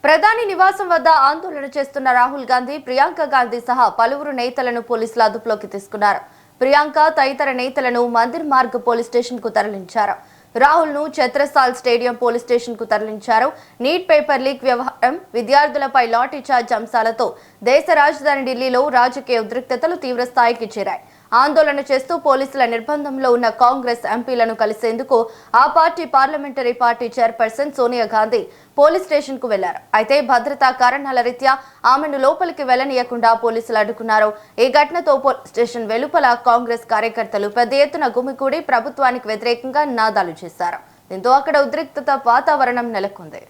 ప్రధాని నివాసం వద్ద ఆందోళన చేస్తున్న రాహుల్ గాంధీ, ప్రియాంక గాంధీ సహా పలువురు నేతలను పోలీసులు అదుపులోకి తీసుకున్నారు. ప్రియాంక తదితర నేతలను మందిర్ మార్గ్ పోలీస్ స్టేషన్ కు తరలించారు. రాహుల్ ను ఛత్రసాల్ స్టేడియం పోలీస్ స్టేషన్ కు తరలించారు. నీట్ పేపర్ లీక్ వ్యవహారం, విద్యార్థులపై లాఠీ చార్జ్ అంశాలతో దేశ రాజధాని ఢిల్లీలో రాజకీయ ఉద్రిక్తతలు తీవ్ర స్థాయికి చేరాయి. ఆందోళన చేస్తూ పోలీసుల నిర్బంధంలో ఉన్న కాంగ్రెస్ ఎంపీలను కలిసేందుకు ఆ party parliamentary party chairperson Sonia Gandhi police station కు వెళ్లారు. అయితే భద్రతా కారణాల రీత్యా ఆమెను లోపలికి వెళ్లనీయకుండా పోలీసులు అడ్డుకున్నారు. ఈ ఘటనతో పోలీస్ స్టేషన్ వెలుపల కాంగ్రెస్ కార్యకర్తలు పెద్ద ఎత్తున గుమికూడి ప్రభుత్వానికి వ్యతిరేకంగా నినాదాలు చేశారు. దీంతో అక్కడ ఉద్రిక్తత వాతావరణం నెలకొంది.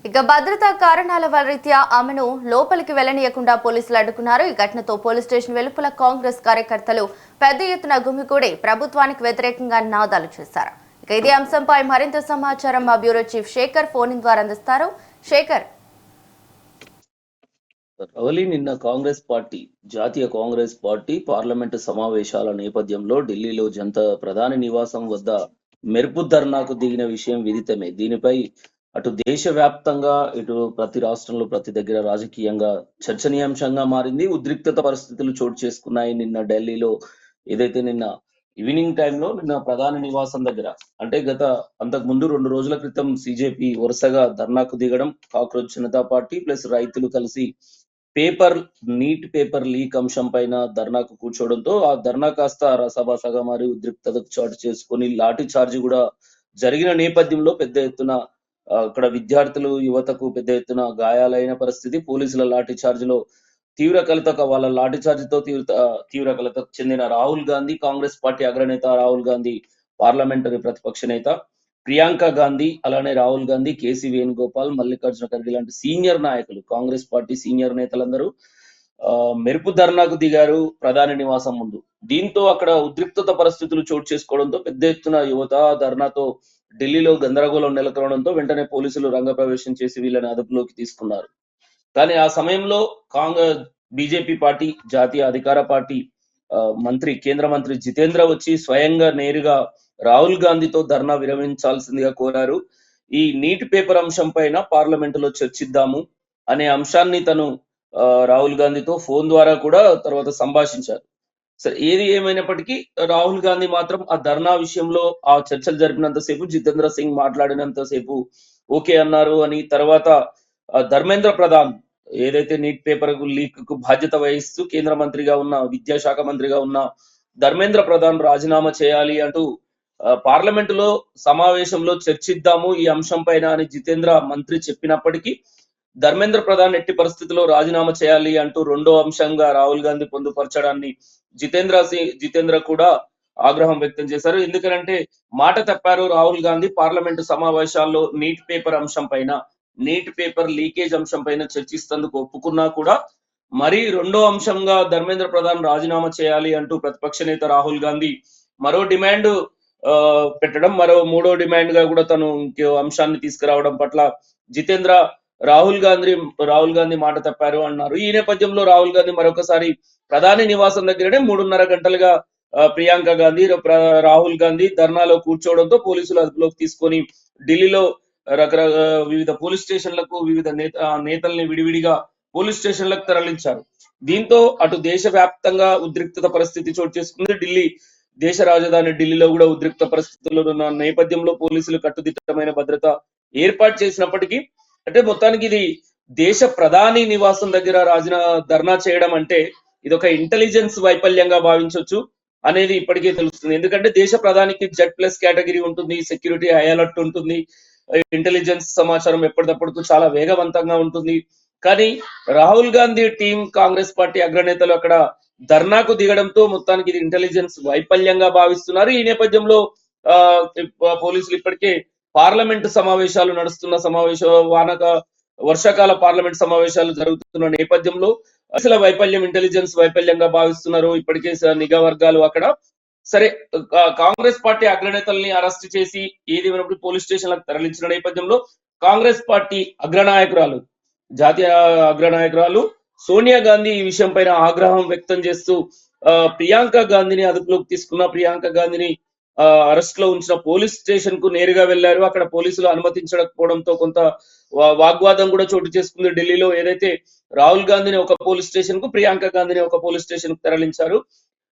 ఇక భద్రతా కారణాల రీత్యా ఆమెను లోపలికి వెళ్లనీయకుండా పోలీసులు అడ్డుకున్నారు. ఈ ఘటనతో పోలీస్ స్టేషన్ వెలుపల కాంగ్రెస్ కార్యకర్తలు పెద్ద ఎత్తున గుమికూడి ప్రభుత్వానికి వ్యతిరేకంగా నినాదాలు చేశారు. ఇక ఇదే అంశంపై మరింత సమాచారం మా బ్యూరో చీఫ్ శేఖర్ ఫోన్ ద్వారా అందిస్తారు. శేఖర్, నిన్న కాంగ్రెస్ పార్టీ జాతీయ కాంగ్రెస్ పార్టీ పార్లమెంటు సమావేశాల నేపథ్యంలో ఢిల్లీలో ప్రధాని నివాసం వద్ద మెరుపు ధర్నాకు దిగిన విషయం విదితమే. దీనిపై అటు దేశవ్యాప్తంగా ఇటు ప్రతి రాష్ట్రంలో ప్రతి దగ్గర రాజకీయంగా చర్చనీయాంశంగా మారింది. ఉద్రిక్తత పరిస్థితులు చోటు చేసుకున్నాయి. నిన్న ఢిల్లీలో ఏదైతే నిన్న ఈవినింగ్ టైంలో నిన్న ప్రధాని నివాసం దగ్గర అంటే అంతకు ముందు 2 రోజుల క్రితం సిజేపీ వరుసగా ధర్నాకు దిగడం, కాక్రోచ్ జనతా పార్టీ ప్లస్ రైతులు కలిసి నీట్ పేపర్ లీక్ అంశం పైన ధర్నాకు కూర్చోవడంతో ఆ ధర్నా కాస్త రసాభాసగా మారి ఉద్రిక్తతకు చాటు చేసుకుని లాఠీ చార్జ్ కూడా జరిగిన నేపథ్యంలో పెద్ద ఎత్తున అక్కడ విద్యార్థులు యువతకు పెద్ద ఎత్తున గాయాలైన పరిస్థితి. పోలీసుల లాఠీ చార్జ్ లో వాళ్ళ లాఠీ చార్జ్ తో తీవ్ర కలతకు చెందిన రాహుల్ గాంధీ, కాంగ్రెస్ పార్టీ అగ్రనేత రాహుల్ గాంధీ, పార్లమెంటరీ ప్రతిపక్ష నేత ప్రియాంక గాంధీ, అలానే రాహుల్ గాంధీ, కేసీ వేణుగోపాల్, మల్లికార్జున ఖర్గే లాంటి సీనియర్ నాయకులు, కాంగ్రెస్ పార్టీ సీనియర్ నేతలందరూ మెరుపు ధర్నాకు దిగారు ప్రధాని నివాసం ముందు. దీంతో అక్కడ ఉద్రిక్తత పరిస్థితులు చోటు చేసుకోవడంతో పెద్ద ఎత్తున యువత ధర్నాతో ఢిల్లీలో గందరగోళం నెలకొనడంతో వెంటనే పోలీసులు రంగప్రవేశం చేసి వీళ్ళని అదుపులోకి తీసుకున్నారు. కానీ ఆ సమయంలో బీజేపీ పార్టీ జాతీయ అధికార పార్టీ కేంద్ర మంత్రి జితేంద్ర వచ్చి స్వయంగా నేరుగా రాహుల్ గాంధీతో ధర్నా విరమించాల్సిందిగా కోరారు. ఈ నీట్ పేపర్ అంశం పైన పార్లమెంటులో చర్చిద్దాము అనే అంశాన్ని తను రాహుల్ గాంధీతో ఫోన్ ద్వారా కూడా తర్వాత సంభాషించారు. సరే, ఏది ఏమైనప్పటికీ రాహుల్ గాంధీ మాత్రం ఆ ధర్నా విషయంలో ఆ చర్చలు జరిపినంతసేపు, జితేంద్ర సింగ్ మాట్లాడినంతసేపు ఓకే అన్నారు అని తర్వాత ధర్మేంద్ర ప్రధాన్ ఏదైతే నీట్ పేపర్ లీక్ కు బాధ్యత వహిస్తూ కేంద్ర మంత్రిగా ఉన్న, విద్యాశాఖ మంత్రిగా ఉన్న ధర్మేంద్ర ప్రధాన్ రాజీనామా చేయాలి అంటూ పార్లమెంటులో సమావేశంలో చర్చిద్దాము ఈ అంశం పైన అని జితేంద్ర మంత్రి చెప్పినప్పటికీ ధర్మేంద్ర ప్రధాన్ ఎట్టి పరిస్థితుల్లో రాజీనామా చేయాలి అంటూ రెండో అంశంగా రాహుల్ గాంధీ పొందుపరచడాన్ని జితేంద్ర కూడా ఆగ్రహం వ్యక్తం చేశారు. ఎందుకంటే మాట తప్పారు రాహుల్ గాంధీ. పార్లమెంటు సమావేశాల్లో నీట్ పేపర్ లీకేజ్ అంశం పైన చర్చిస్తేందుకు ఒప్పుకున్నా కూడా మరి రెండో అంశంగా ధర్మేంద్ర ప్రధాన్ రాజీనామా చేయాలి అంటూ ప్రతిపక్ష నేత రాహుల్ గాంధీ మరో డిమాండ్ పెట్టడం, మరో మూడో డిమాండ్ గా కూడా తను ఇంకో అంశాన్ని తీసుకురావడం పట్ల జితేంద్ర రాహుల్ గాంధీ మాట తప్పారు అన్నారు. ఈ నేపథ్యంలో రాహుల్ గాంధీ మరొకసారి ప్రధాని నివాసం దగ్గరనే 3.5 గంటలుగా ప్రియాంక గాంధీ, రాహుల్ గాంధీ ధర్నాలో కూర్చోవడంతో పోలీసులు అదుపులోకి తీసుకొని ఢిల్లీలో వివిధ పోలీస్ స్టేషన్లకు వివిధ నేతల్ని విడివిడిగా పోలీస్ స్టేషన్లకు తరలించారు. దీంతో అటు దేశవ్యాప్తంగా ఉద్రిక్తత పరిస్థితి చోటు చేసుకుంది. దేశ రాజధాని ఢిల్లీలో కూడా ఉద్రిక్త పరిస్థితుల్లో ఉన్న నేపథ్యంలో పోలీసులు కట్టుదిట్టమైన భద్రత ఏర్పాటు చేసినప్పటికీ అంటే మొత్తానికి ఇది దేశ ప్రధాని నివాసం దగ్గర ధర్నా చేయడం అంటే ఇది ఒక ఇంటెలిజెన్స్ వైఫల్యంగా భావించవచ్చు. అనేది ఇప్పటికే తెలుస్తుంది. ఎందుకంటే దేశ ప్రధానికి Z+ కేటగిరీ ఉంటుంది, సెక్యూరిటీ హై అలర్ట్ ఉంటుంది, ఇంటెలిజెన్స్ సమాచారం ఎప్పటికప్పుడు చాలా వేగవంతంగా ఉంటుంది. కానీ రాహుల్ గాంధీ టీం, కాంగ్రెస్ పార్టీ అగ్రనేతలు అక్కడ ధర్నాకు దిగడంతో మొత్తానికి ఇది ఇంటెలిజెన్స్ వైఫల్యంగా భావిస్తున్నారు. ఈ నేపథ్యంలో పోలీసులు ఇప్పటికే పార్లమెంట్ సమావేశాలు నడుస్తున్న వర్షాకాల పార్లమెంట్ సమావేశాలు జరుగుతున్న నేపథ్యంలో అసలు వైఫల్యం ఇంటెలిజెన్స్ వైఫల్యంగా భావిస్తున్నారు ఇప్పటికే నిఘా వర్గాలు అక్కడ. సరే, కాంగ్రెస్ పార్టీ అగ్రనేతల్ని అరెస్ట్ చేసి ఏది పోలీస్ స్టేషన్లకు తరలించిన నేపథ్యంలో కాంగ్రెస్ పార్టీ జాతీయ అగ్రనాయకురాలు సోనియా గాంధీ ఈ విషయం పైన ఆగ్రహం వ్యక్తం చేస్తూ ప్రియాంక గాంధీని అదుపులోకి తీసుకున్న ప్రియాంక గాంధీని అరెస్ట్ లో ఉంచిన పోలీస్ స్టేషన్ కు నేరుగా వెళ్లారు. అక్కడ పోలీసులు అనుమతించకపోవడంతో కొంత వాగ్వాదం కూడా చోటు చేసుకుంది ఢిల్లీలో. ఏదైతే రాహుల్ గాంధీని ఒక పోలీస్ స్టేషన్ కు, ప్రియాంక గాంధీని ఒక పోలీస్ స్టేషన్ కు తరలించారు.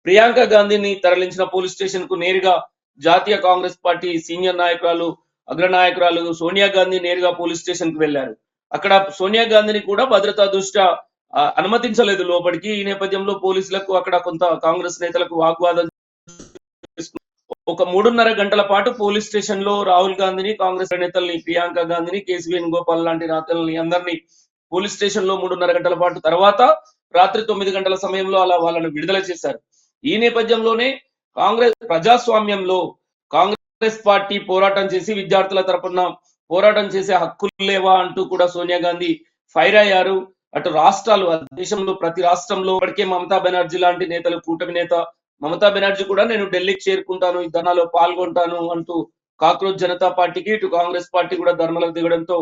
ప్రియాంక గాంధీని తరలించిన పోలీస్ స్టేషన్ కు నేరుగా జాతీయ కాంగ్రెస్ పార్టీ సీనియర్ అగ్రనాయకురాలు సోనియా గాంధీ నేరుగా పోలీస్ స్టేషన్ కు వెళ్లారు. అక్కడ సోనియా గాంధీని కూడా భద్రతా దృష్ట్యా అనుమతించలేదు లోపలికి. ఈ నేపథ్యంలో పోలీసులకు అక్కడ కొంత కాంగ్రెస్ నేతలకు వాగ్వాదం. ఒక 3.5 గంటల పాటు పోలీస్ స్టేషన్ లో రాహుల్ గాంధీని, కాంగ్రెస్ నేతల్ని, ప్రియాంక గాంధీని, కేసీ వేణుగోపాల్ లాంటి నేతల్ని అందరినీ పోలీస్ స్టేషన్ లో 3.5 గంటల పాటు తర్వాత రాత్రి 9 గంటల సమయంలో అలా వాళ్ళను విడుదల చేశారు. ఈ నేపథ్యంలోనే ప్రజాస్వామ్యంలో కాంగ్రెస్ పార్టీ పోరాటం చేసి విద్యార్థుల తరపున పోరాటం చేసే హక్కులు లేవా అంటూ కూడా సోనియా గాంధీ ఫైర్ అయ్యారు. అటు రాష్ట్రాలు, దేశంలో ప్రతి రాష్ట్రంలో ఇప్పటికే మమతా బెనర్జీ లాంటి నేతలు, కూటమి నేత మమతా బెనర్జీ కూడా నేను ఢిల్లీకి చేరుకుంటాను, ఈ ధర్నాలో పాల్గొంటాను అంటూ కాక్రోచ్ జనతా పార్టీకి, ఇటు కాంగ్రెస్ పార్టీ కూడా ధర్నాలకు దిగడంతో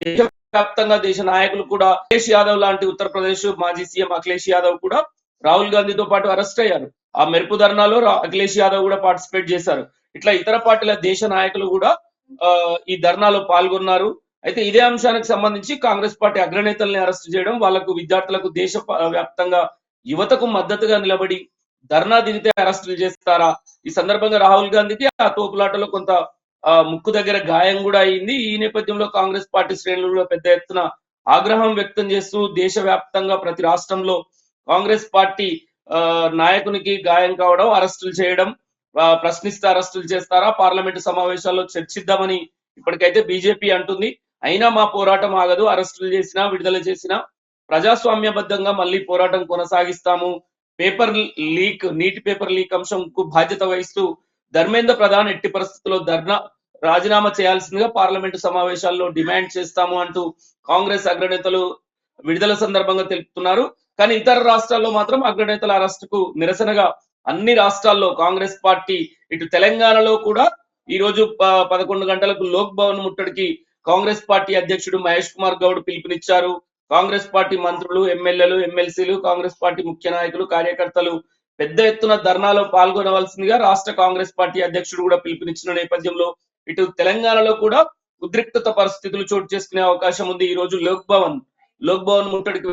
దేశవ్యాప్తంగా దేశ నాయకులు కూడా, అఖిలేష్ యాదవ్ లాంటి ఉత్తరప్రదేశ్ మాజీ సీఎం అఖిలేష్ యాదవ్ కూడా రాహుల్ గాంధీతో పాటు అరెస్ట్ అయ్యారు. ఆ మెరుపు ధర్నాలో అఖిలేష్ యాదవ్ కూడా పార్టిసిపేట్ చేశారు. ఇట్లా ఇతర పార్టీల దేశ నాయకులు కూడా ఈ ధర్నాలో పాల్గొన్నారు. అయితే ఇదే అంశానికి సంబంధించి కాంగ్రెస్ పార్టీ అగ్రనేతల్ని అరెస్ట్ చేయడం, వాళ్లకు విద్యార్థులకు దేశ వ్యాప్తంగా యువతకు మద్దతుగా నిలబడి ధర్నా దిగితే అరెస్టులు చేస్తారా? ఈ సందర్భంగా రాహుల్ గాంధీకి ఆ తోపులాటలో కొంత ముక్కు దగ్గర గాయం కూడా అయింది. ఈ నేపథ్యంలో కాంగ్రెస్ పార్టీ శ్రేణులు పెద్ద ఎత్తున ఆగ్రహం వ్యక్తం చేస్తూ దేశవ్యాప్తంగా ప్రతి రాష్ట్రంలో కాంగ్రెస్ పార్టీ నాయకునికి గాయం కావడం, అరెస్టులు చేయడం, ప్రశ్నిస్తే అరెస్టులు చేస్తారా, పార్లమెంటు సమావేశాల్లో చర్చిద్దామని ఇప్పటికైతే బీజేపీ అంటుంది. అయినా మా పోరాటం ఆగదు, అరెస్టులు చేసినా విడుదల చేసినా ప్రజాస్వామ్యబద్ధంగా మళ్ళీ పోరాటం కొనసాగిస్తాము. నీటి పేపర్ లీక్ అంశంకు బాధ్యత వహిస్తూ ధర్మేంద్ర ప్రధాన్ ఎట్టి పరిస్థితుల్లో రాజీనామా చేయాల్సిందిగా పార్లమెంటు సమావేశాల్లో డిమాండ్ చేస్తాము అంటూ కాంగ్రెస్ అగ్రనేతలు విడుదల సందర్భంగా తెలుపుతున్నారు. కానీ ఇతర రాష్ట్రాల్లో మాత్రం అగ్రనేతల అరెస్టుకు నిరసనగా అన్ని రాష్ట్రాల్లో కాంగ్రెస్ పార్టీ, ఇటు తెలంగాణలో కూడా ఈ రోజు 11 గంటలకు లోక్ భవన్ ముట్టడికి కాంగ్రెస్ పార్టీ అధ్యక్షుడు మహేష్ కుమార్ గౌడ్ పిలుపునిచ్చారు. కాంగ్రెస్ పార్టీ మంత్రులు, ఎమ్మెల్యేలు, ఎమ్మెల్సీలు, కాంగ్రెస్ పార్టీ ముఖ్య నాయకులు, కార్యకర్తలు పెద్ద ఎత్తున ధర్నాలో పాల్గొనవలసిందిగా రాష్ట్ర కాంగ్రెస్ పార్టీ అధ్యక్షుడు కూడా పిలుపునిచ్చిన నేపథ్యంలో ఇటు తెలంగాణలో కూడా ఉద్రిక్తత పరిస్థితులు చోటు చేసుకునే అవకాశం ఉంది. ఈ రోజు లోక్ భవన్ ముట్టడికి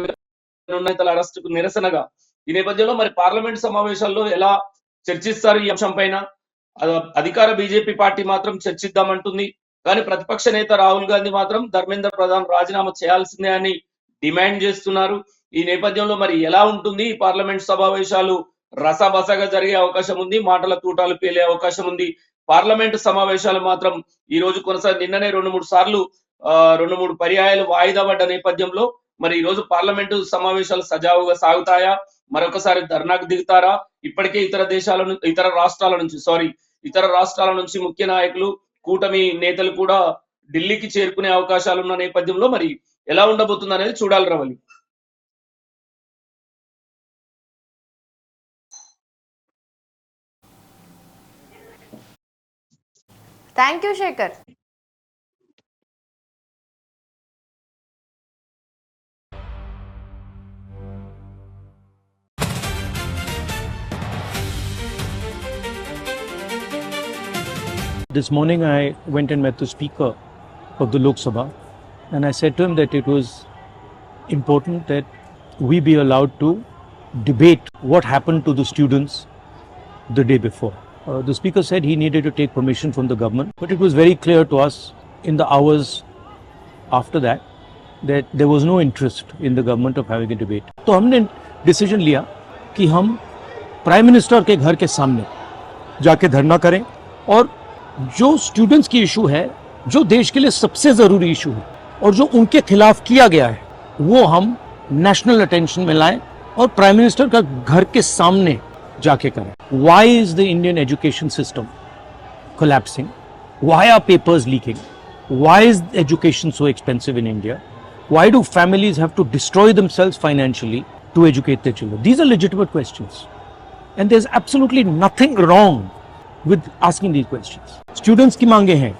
నేతల అరెస్టుకు నిరసనగా. ఈ నేపథ్యంలో మరి పార్లమెంట్ సమావేశాల్లో ఎలా చర్చిస్తారు ఈ అంశం పైన? అధికార బీజేపీ పార్టీ మాత్రం చర్చిద్దామంటుంది. కానీ ప్రతిపక్ష నేత రాహుల్ గాంధీ మాత్రం ధర్మేంద్ర ప్రధాన్ రాజీనామా చేయాల్సిందే అని డిమాండ్ చేస్తున్నారు. ఈ నేపథ్యంలో మరి ఎలా ఉంటుంది? ఈ పార్లమెంట్ సమావేశాలు రసబసగా జరిగే అవకాశం ఉంది, మాటల తూటాలు పేలే అవకాశం ఉంది. పార్లమెంటు సమావేశాలు మాత్రం ఈ రోజు నిన్ననే 2-3 పర్యాయాలు వాయిదా పడ్డ నేపథ్యంలో మరి ఈ రోజు పార్లమెంటు సమావేశాలు సజావుగా సాగుతాయా? మరొకసారి ధర్నాకు దిగుతారా? ఇప్పటికే ఇతర రాష్ట్రాల నుంచి ముఖ్య నాయకులు, కూటమి నేతలు కూడా ఢిల్లీకి చేరుకునే అవకాశాలు ఉన్న నేపథ్యంలో మరి ఎలా ఉండబోతుంది అనేది చూడాలి Ravali. Thank you Shekhar. This morning I went and met the Speaker of the Lok Sabha and I said to him that it was important that we be allowed to debate what happened to the students the day before. The Speaker said he needed to take permission from the government, but it was very clear to us in the hours after that there was no interest in the government of having a debate. तो हमने decision लिया कि हम prime minister के घर के सामने जाके धरना करें और जो स्टूडेंट्स की इशू है, जो देश के लिए सबसे जरूरी इशू है और जो उनके खिलाफ किया गया है, वो हम नेशनल अटेंशन में लाएं और प्राइम मिनिस्टर का घर के सामने जाके करें. Why is the Indian education system collapsing? Why are papers leaking? Why is education so expensive in India? Why do families have to destroy themselves financially to educate their children? These are legitimate questions. And there's absolutely nothing wrong with asking these questions. Students की मांगे हैं